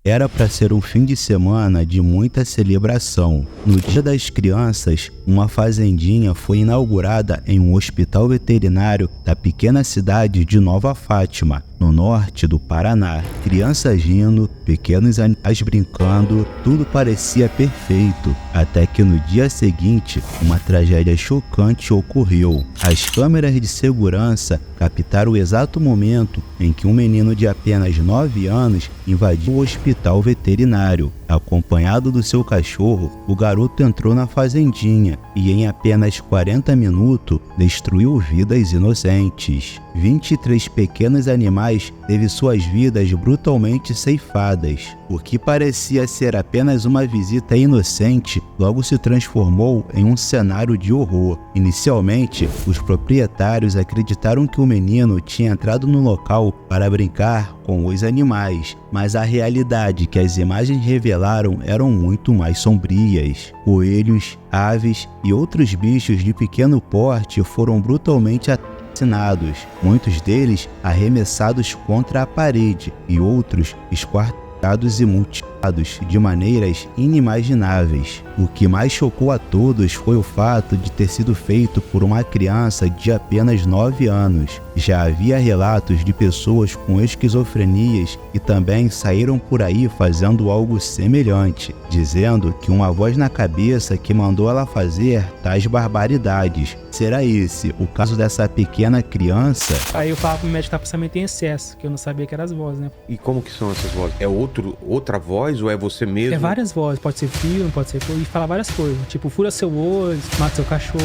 Era para ser um fim de semana de muita celebração. No Dia das Crianças, uma fazendinha foi inaugurada em um hospital veterinário da pequena cidade de Nova Fátima, no norte do Paraná. Crianças rindo, pequenos animais brincando, tudo parecia perfeito, até que no dia seguinte, uma tragédia chocante ocorreu. As câmeras de segurança captaram o exato momento em que um menino de apenas 9 anos invadiu o hospital veterinário. Acompanhado do seu cachorro, o garoto entrou na fazendinha e em apenas 40 minutos destruiu vidas inocentes. 23 pequenos animais teve suas vidas brutalmente ceifadas. O que parecia ser apenas uma visita inocente logo se transformou em um cenário de horror. Inicialmente, os proprietários acreditaram que o menino tinha entrado no local para brincar com os animais, mas a realidade que as imagens revelaram eram muito mais sombrias. Coelhos, aves e outros bichos de pequeno porte foram brutalmente assassinados, muitos deles arremessados contra a parede e outros esquartados e mutilados de maneiras inimagináveis. O que mais chocou a todos foi o fato de ter sido feito por uma criança de apenas 9 anos. Já havia relatos de pessoas com esquizofrenias que também saíram por aí fazendo algo semelhante, dizendo que uma voz na cabeça que mandou ela fazer tais barbaridades. Será esse o caso dessa pequena criança? Aí eu falava pro médico que tá pensamento em excesso, que eu não sabia que eram as vozes, né? E como que são essas vozes? É outra voz ou é você mesmo? É várias vozes, pode ser filme, pode ser coisa, e fala várias coisas. Tipo, fura seu olho, mata seu cachorro,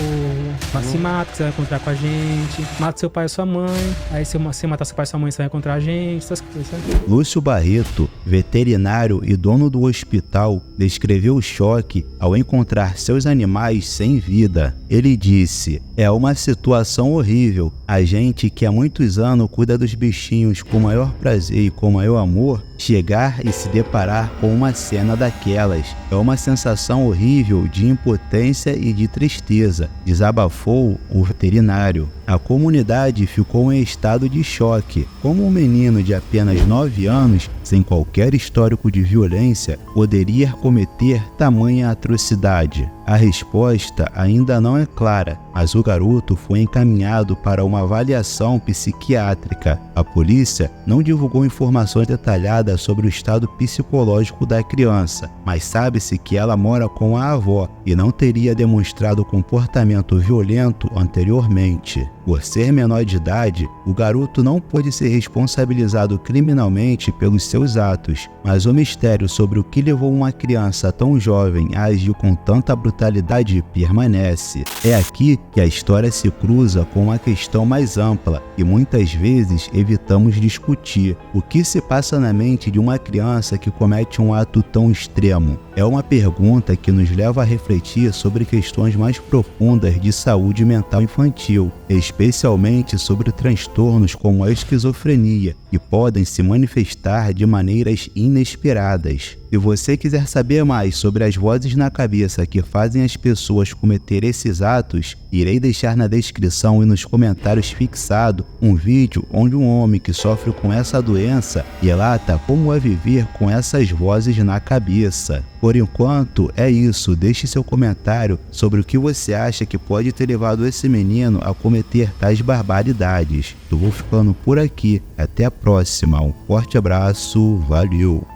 se mata, que você vai encontrar com a gente, mata seu pai e sua mãe, aí se você matar seu pai e sua mãe, você vai encontrar a gente, essas coisas, sabe? Lúcio Barreto, veterinário e dono do hospital, descreveu o choque ao encontrar seus animais sem vida. Ele disse: "É uma situação horrível. A gente que há muitos anos cuida dos bichinhos com o maior prazer e com o maior amor, chegar e se deparar com uma cena daquelas. É uma sensação horrível de impotência e de tristeza", desabafou o veterinário. A comunidade ficou em estado de choque. Como um menino de apenas 9 anos, sem qualquer histórico de violência, poderia cometer tamanha atrocidade? A resposta ainda não é clara, mas o garoto foi encaminhado para uma avaliação psiquiátrica. A polícia não divulgou informações detalhadas sobre o estado psicológico da criança, mas sabe-se que ela mora com a avó e não teria demonstrado comportamento violento anteriormente. Por ser menor de idade, o garoto não pôde ser responsabilizado criminalmente pelos seus atos, mas o mistério sobre o que levou uma criança tão jovem a agir com tanta brutalidade permanece. É aqui que a história se cruza com uma questão mais ampla e muitas vezes evitamos discutir. O que se passa na mente de uma criança que comete um ato tão extremo? É uma pergunta que nos leva a refletir sobre questões mais profundas de saúde mental infantil, especialmente sobre transtornos como a esquizofrenia, que podem se manifestar de maneiras inesperadas. Se você quiser saber mais sobre as vozes na cabeça que fazem as pessoas cometer esses atos, irei deixar na descrição e nos comentários fixado um vídeo onde um homem que sofre com essa doença relata como é viver com essas vozes na cabeça. Por enquanto, é isso. Deixe seu comentário sobre o que você acha que pode ter levado esse menino a cometer tais barbaridades. Eu vou ficando por aqui. Até a próxima. Um forte abraço. Valeu!